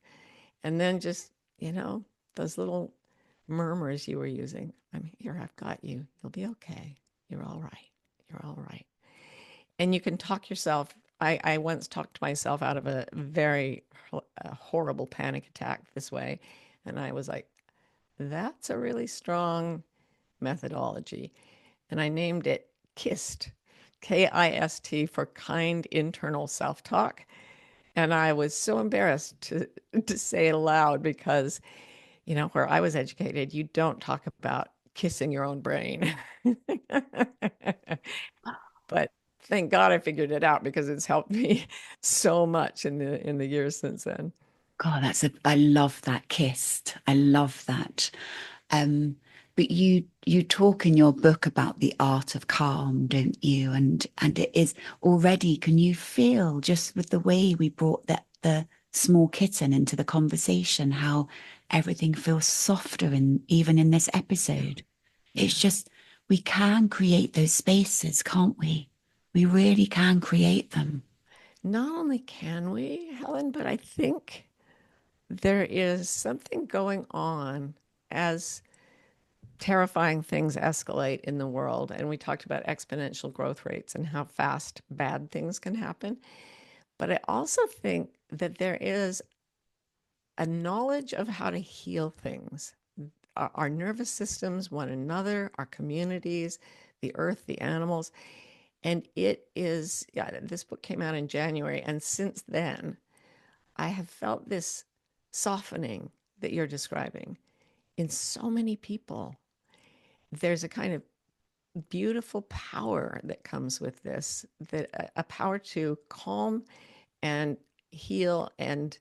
S2: And then just, you know, those little murmurs you were using. I'm here, I've got you. You'll be okay. You're all right. You're all right. And you can talk yourself. I once talked myself out of a very horrible panic attack this way. And I was like, that's a really strong methodology. And I named it KIST, KIST, for kind internal self talk. And I was so embarrassed to say it aloud because, you know, where I was educated, you don't talk about kissing your own brain. But thank God I figured it out because it's helped me so much in the years since then.
S1: God, I love that kissed. I love that. Um, but you talk in your book about the art of calm, don't you? And it is already, can you feel just with the way we brought the small kitten into the conversation, how everything feels softer in even in this
S2: Yeah.
S1: episode?
S2: Yeah.
S1: It's just we can create those spaces, can't we? We really can create them.
S2: Not only can we, Helen, but I think there is something going on as terrifying things escalate in the world. And we talked about exponential growth rates and how fast bad things can happen. But I also think that there is a knowledge of how to heal things, our nervous systems, one another, our communities, the earth, the animals. And it is, yeah, this book came out in January. And since then, I have felt this softening that you're describing in so many people. There's a kind of beautiful power that comes with this, that a power to calm and heal and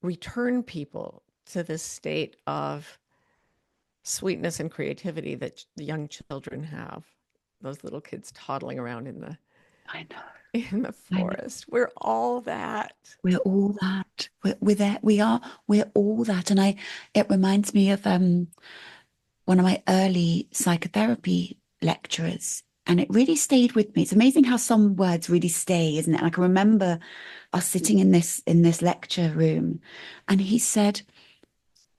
S2: return people to this state of sweetness and creativity that young children have. Those little kids toddling around
S1: I know.
S2: in the
S1: I know.
S2: forest. We're all that.
S1: We're all that. We're there. We're all that. And it reminds me of one of my early psychotherapy lecturers. And it really stayed with me. It's amazing how some words really stay, isn't it? And I can remember us sitting in this lecture room, and he said,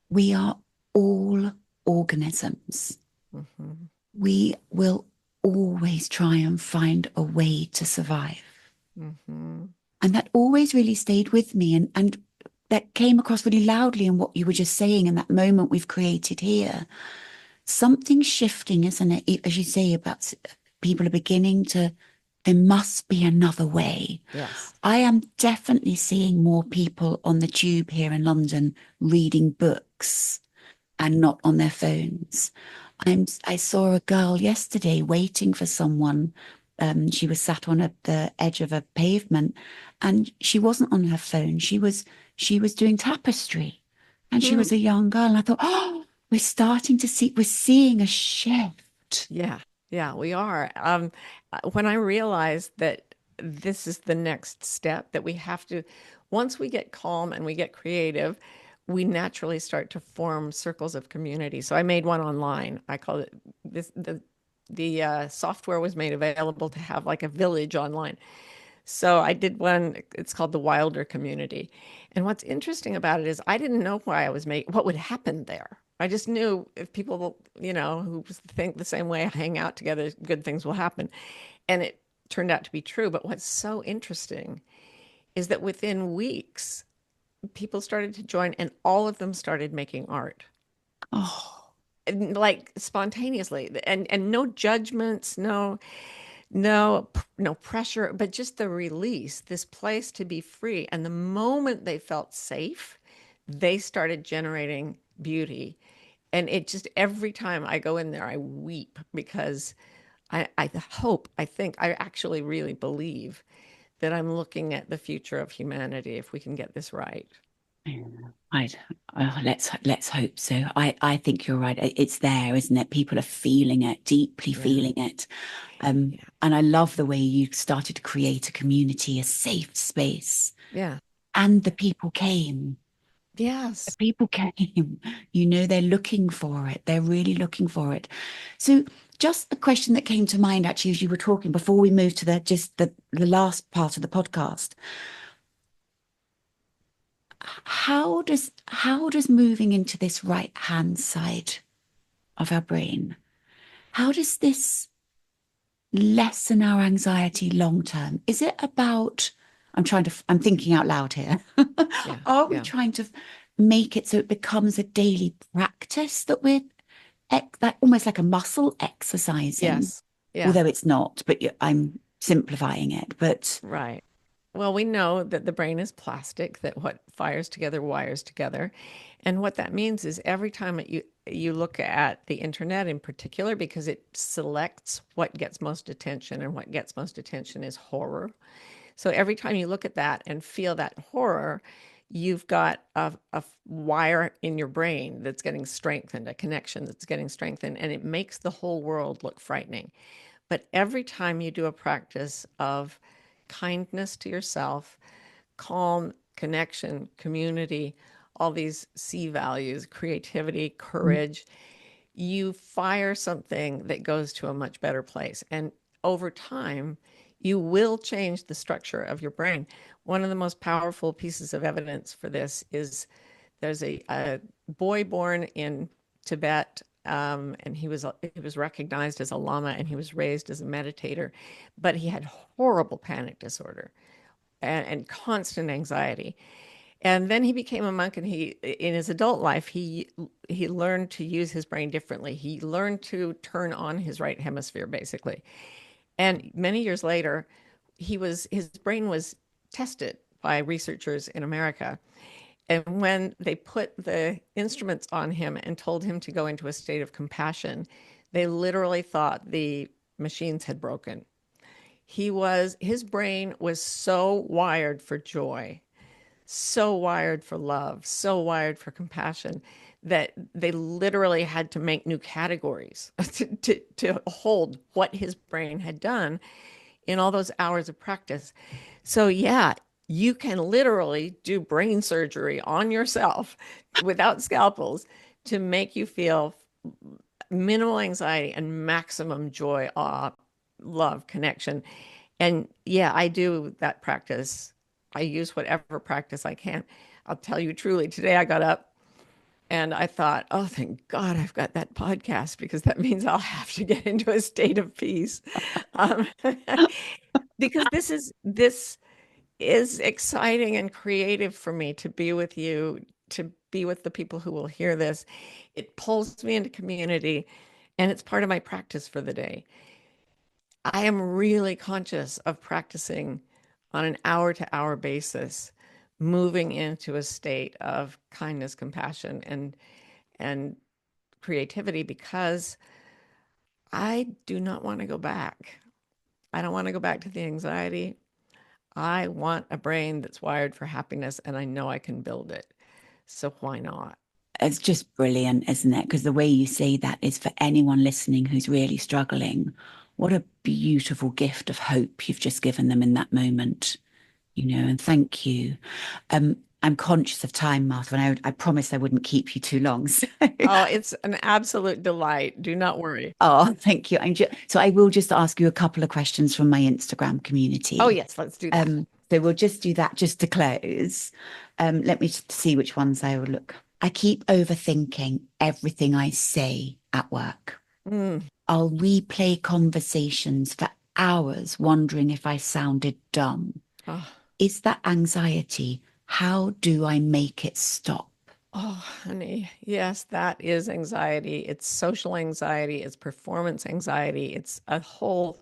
S1: "We are all organisms.
S2: Mm-hmm.
S1: We will always try and find a way to survive."
S2: Mm-hmm.
S1: And that always really stayed with me. And that came across really loudly in what you were just saying in that moment we've created here. Something's shifting, isn't it? As you say, about people are beginning to, there must be another way.
S2: Yes.
S1: I am definitely seeing more people on the tube here in London reading books and not on their phones. I saw a girl yesterday waiting for someone. She was sat on the edge of a pavement, and she wasn't on her phone. She was doing tapestry, and she
S2: Hmm.
S1: was a young girl. And I thought, oh, we're seeing a shift.
S2: Yeah. Yeah, we are. When I realized that this is the next step, that we have to, once we get calm and we get creative, we naturally start to form circles of community. So I made one online. I called it this, the software was made available to have like a village online. So I did one, it's called the Wilder Community. And what's interesting about it is I didn't know why I was making what would happen there. I just knew if people, you know, who think the same way, hang out together, good things will happen. And it turned out to be true. But what's so interesting is that within weeks, people started to join and all of them started making art.
S1: Oh,
S2: And like spontaneously and no judgments, no pressure, but just the release, this place to be free. And the moment they felt safe, they started generating beauty. And it just every time I go in there, I weep because I hope, I think, I actually really believe that I'm looking at the future of humanity if we can get this right.
S1: Yeah. I, let's hope so. I think you're right. It's there, isn't it? People are feeling it, deeply
S2: Yeah.
S1: feeling it.
S2: Yeah.
S1: And I love the way you started to create a community, a safe space,
S2: Yeah.
S1: and the people came. The
S2: Yes.
S1: people came. They're looking for it. They're really looking for it. So, just a question that came to mind actually as you were talking before we move to the last part of the podcast. How does moving into this right hand side of our brain, how does this lessen our anxiety long term? Is it about, I'm thinking out loud here.
S2: Yeah.
S1: Are we
S2: Yeah.
S1: trying to make it so it becomes a daily practice that that almost like a muscle exercising,
S2: Yes. Yeah.
S1: although it's not, but I'm simplifying it. But
S2: Right. Well, we know that the brain is plastic, that what fires together wires together. And what that means is every time that you look at the internet in particular, because it selects what gets most attention, and what gets most attention is horror. So every time you look at that and feel that horror, you've got a wire in your brain that's getting strengthened, a connection that's getting strengthened, and it makes the whole world look frightening. But every time you do a practice of kindness to yourself, calm, connection, community, all these C values, creativity, courage, you fire something that goes to a much better place. And over time, you will change the structure of your brain. One of the most powerful pieces of evidence for this is there's a boy born in Tibet, and he was recognized as a lama, and he was raised as a meditator, but he had horrible panic disorder and constant anxiety. And then he became a monk, and in his adult life, he learned to use his brain differently. He learned to turn on his right hemisphere, basically. And many years later, his brain was tested by researchers in America. And when they put the instruments on him and told him to go into a state of compassion, they literally thought the machines had broken. His brain was so wired for joy, so wired for love, so wired for compassion, that they literally had to make new categories to hold what his brain had done in all those hours of practice. So, yeah, you can literally do brain surgery on yourself without scalpels to make you feel minimal anxiety and maximum joy, awe, love, connection. And yeah, I do that practice. I use whatever practice I can. I'll tell you truly, today I got up and I thought, oh, thank God I've got that podcast, because that means I'll have to get into a state of peace. Um, because this is exciting and creative for me to be with you, to be with the people who will hear this. It pulls me into community, and it's part of my practice for the day. I am really conscious of practicing on an hour to hour basis, moving into a state of kindness, compassion, and creativity, because I do not want to go back. I don't want to go back to the anxiety. I want a brain that's wired for happiness, and I know I can build it. So why not?
S1: it's just brilliant, isn't it? Because the way you say that is for anyone listening who's really struggling. What a beautiful gift of hope you've just given them in that moment, and thank you. I'm conscious of time, Martha, and I promised I wouldn't keep you too long. So,
S2: Oh, it's an absolute delight. Do not worry.
S1: oh, thank you. So I will just ask you a couple of questions from my Instagram
S2: Oh,
S1: community.
S2: yes, let's do that.
S1: So we'll just do that just to close. Let me just see which ones I will look. I keep overthinking everything I say at work.
S2: Mm.
S1: I'll replay conversations for hours, wondering if I sounded dumb.
S2: Oh,
S1: Is that anxiety? How do I make it stop?
S2: oh, honey. Yes, that is anxiety. It's social anxiety. It's performance anxiety. It's a whole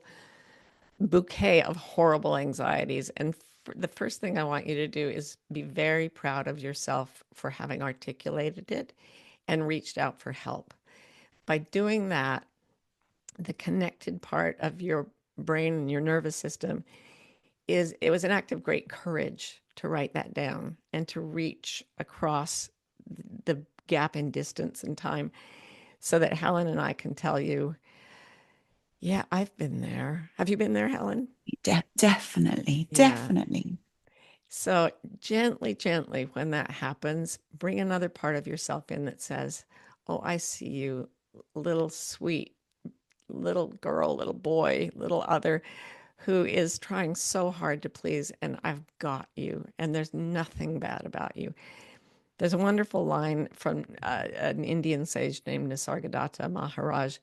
S2: bouquet of horrible anxieties. And the first thing I want you to do is be very proud of yourself for having articulated it and reached out for help. By doing that, the connected part of your brain and your nervous system it was an act of great courage to write that down and to reach across the gap in distance and time so that Helen and I can tell you, yeah, I've been there. Have you been there, Helen?
S1: Definitely,
S2: Yeah.
S1: definitely.
S2: So gently, gently, when that happens, bring another part of yourself in that says, oh, I see you, little sweet little girl, little boy, little other who is trying so hard to please, and I've got you, and there's nothing bad about you. There's a wonderful line from an Indian sage named Nisargadatta Maharaj.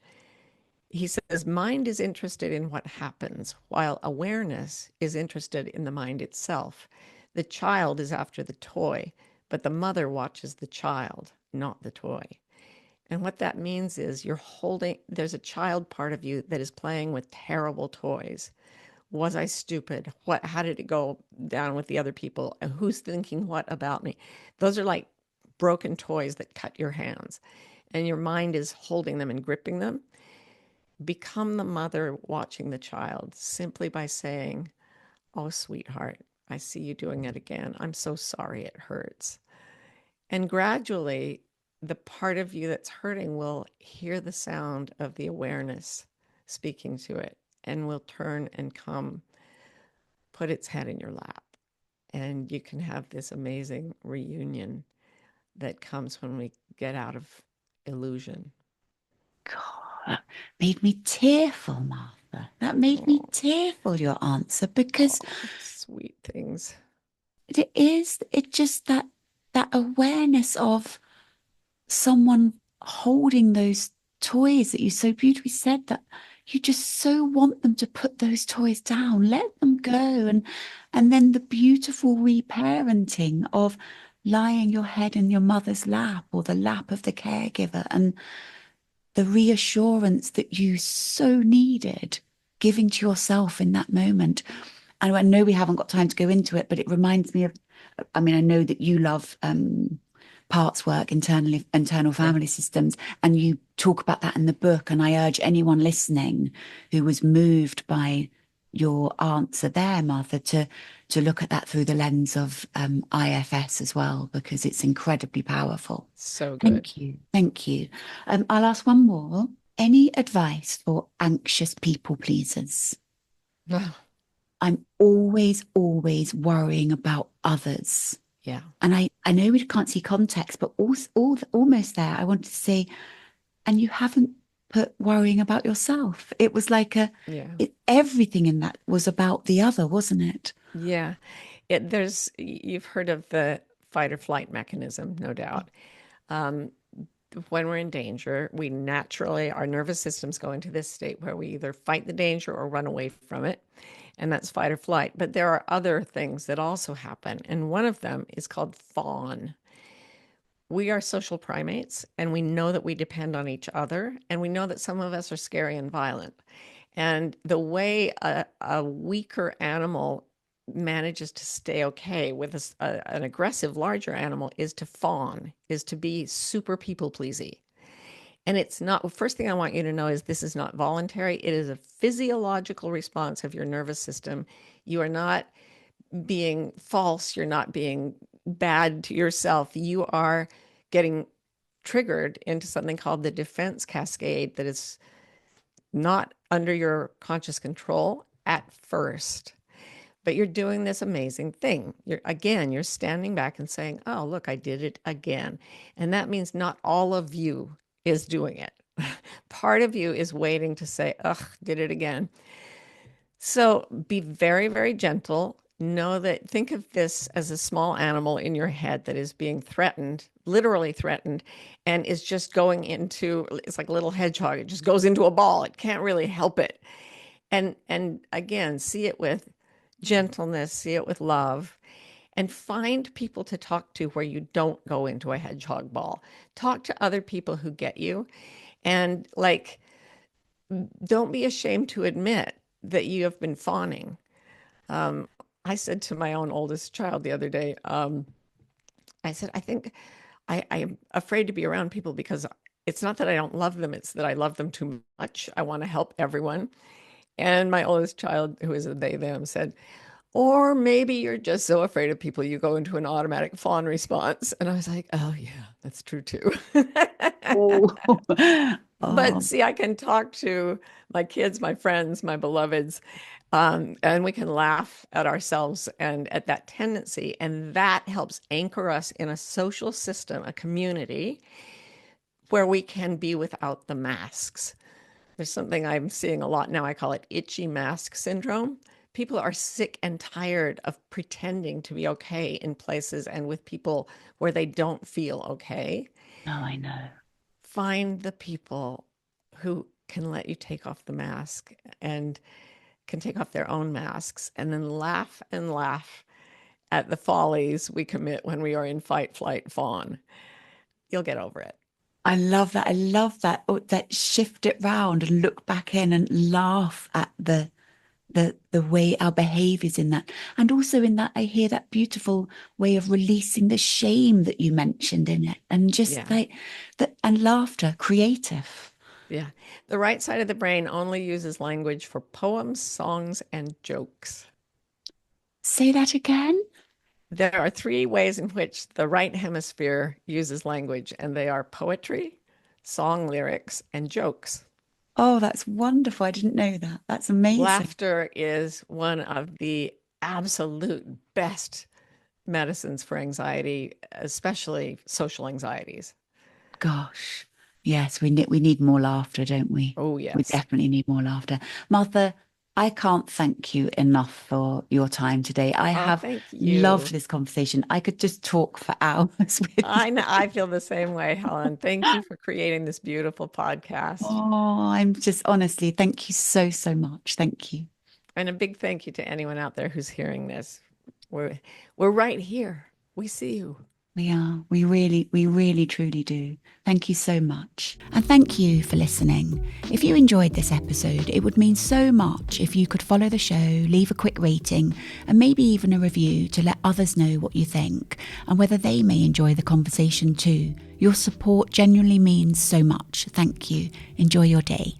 S2: He says, mind is interested in what happens, while awareness is interested in the mind itself. The child is after the toy, but the mother watches the child, not the toy. And what that means is there's a child part of you that is playing with terrible toys. Was I stupid? How did it go down with the other people? And who's thinking what about me? Those are like broken toys that cut your hands, and your mind is holding them and gripping them. Become the mother watching the child simply by saying, oh, sweetheart, I see you doing it again. I'm so sorry it hurts. And gradually, the part of you that's hurting will hear the sound of the awareness speaking to it and will turn and come, put its head in your lap. And you can have this amazing reunion that comes when we get out of illusion.
S1: God, that made me tearful, Martha. That made me
S2: Oh,
S1: tearful, your answer, because
S2: sweet things.
S1: it just that awareness of someone holding those toys that you so beautifully said, that you just so want them to put those toys down, let them go. And then the beautiful reparenting of lying your head in your mother's lap or the lap of the caregiver, and the reassurance that you so needed giving to yourself in that moment. And I know we haven't got time to go into it, but it reminds me of, I mean, I know that you love parts work, internal
S2: Yeah.
S1: family systems, and you talk about that in the book. And I urge anyone listening who was moved by your answer there, Martha, to look at that through the lens of IFS as well, because it's incredibly powerful.
S2: So good.
S1: Thank you. Thank you. I'll ask one more. Any advice for anxious people pleasers? I'm always, always worrying about others.
S2: Yeah.
S1: And I know we can't see context, but also, almost there, I wanted to say, and you haven't put worrying about yourself. It was like
S2: Yeah.
S1: everything in that was about the other, wasn't it?
S2: Yeah. You've heard of the fight or flight mechanism, no doubt. Um, when we're in danger, our nervous systems go into this state where we either fight the danger or run away from it. And that's fight or flight. But there are other things that also happen. And one of them is called fawn. We are social primates, and we know that we depend on each other. And we know that some of us are scary and violent. And the way a weaker animal manages to stay okay with an aggressive larger animal is to fawn, is to be super people pleasy. And it's not, first thing I want you to know is this is not voluntary. It is a physiological response of your nervous system. You are not being false. You're not being bad to yourself. You are getting triggered into something called the defense cascade that is not under your conscious control at first. But you're doing this amazing thing. You're standing back and saying, oh, look, I did it again. And that means not all of you is doing it. Part of you is waiting to say, ugh, did it again. So be very, very gentle. Know that, think of this as a small animal in your head that is being threatened, literally threatened, and is just going into, it's like a little hedgehog. It just goes into a ball. It can't really help it. And again, see it with gentleness, see it with love, and find people to talk to where you don't go into a hedgehog ball. Talk to other people who get you, and like, don't be ashamed to admit that you have been fawning. Um, I said to my own oldest child the other day, I said, I think I'm afraid to be around people because it's not that I don't love them, it's that I love them too much. I want to help everyone. And my oldest child, who is a they, them, said, Or maybe you're just so afraid of people, you go into an automatic fawn response. And I was like, oh, yeah, that's true too.
S1: Oh,
S2: But
S1: oh,
S2: see, I can talk to my kids, my friends, my beloveds, and we can laugh at ourselves and at that tendency. And that helps anchor us in a social system, a community where we can be without the masks. There's something I'm seeing a lot now. I call it itchy mask syndrome. People are sick and tired of pretending to be okay in places and with people where they don't feel okay.
S1: no, I know.
S2: Find the people who can let you take off the mask and can take off their own masks and then laugh and laugh at the follies we commit when we are in fight, flight, fawn. You'll get over it.
S1: I love that. I love that. Oh, that shift it round and look back in and laugh at the way our behaviors in that. And also in that, I hear that beautiful way of releasing the shame that you mentioned in it. And just
S2: Yeah.
S1: like that, and laughter, creative.
S2: Yeah. The right side of the brain only uses language for poems, songs, and jokes.
S1: Say that again.
S2: There are three ways in which the right hemisphere uses language, and they are poetry, song lyrics, and jokes.
S1: Oh, that's wonderful. I didn't know that. That's amazing.
S2: Laughter is one of the absolute best medicines for anxiety, especially social anxieties.
S1: Gosh. Yes, we need more laughter, don't we?
S2: Oh,
S1: We
S2: yes.
S1: definitely need more laughter. Martha, I can't thank you enough for your time today. I
S2: Oh,
S1: have
S2: thank
S1: loved
S2: you.
S1: this conversation. I could just talk for hours with
S2: I know,
S1: you.
S2: I feel the same way, Helen. Thank you for creating this beautiful podcast.
S1: Oh, I'm just honestly, thank you so, so much. Thank you.
S2: And a big thank you to anyone out there who's hearing this. We're we're right here. We see you.
S1: We are. We really, truly do. Thank you so much. And thank you for listening. If you enjoyed this episode, it would mean so much if you could follow the show, leave a quick rating, and maybe even a review to let others know what you think and whether they may enjoy the conversation too. Your support genuinely means so much. Thank you. Enjoy your day.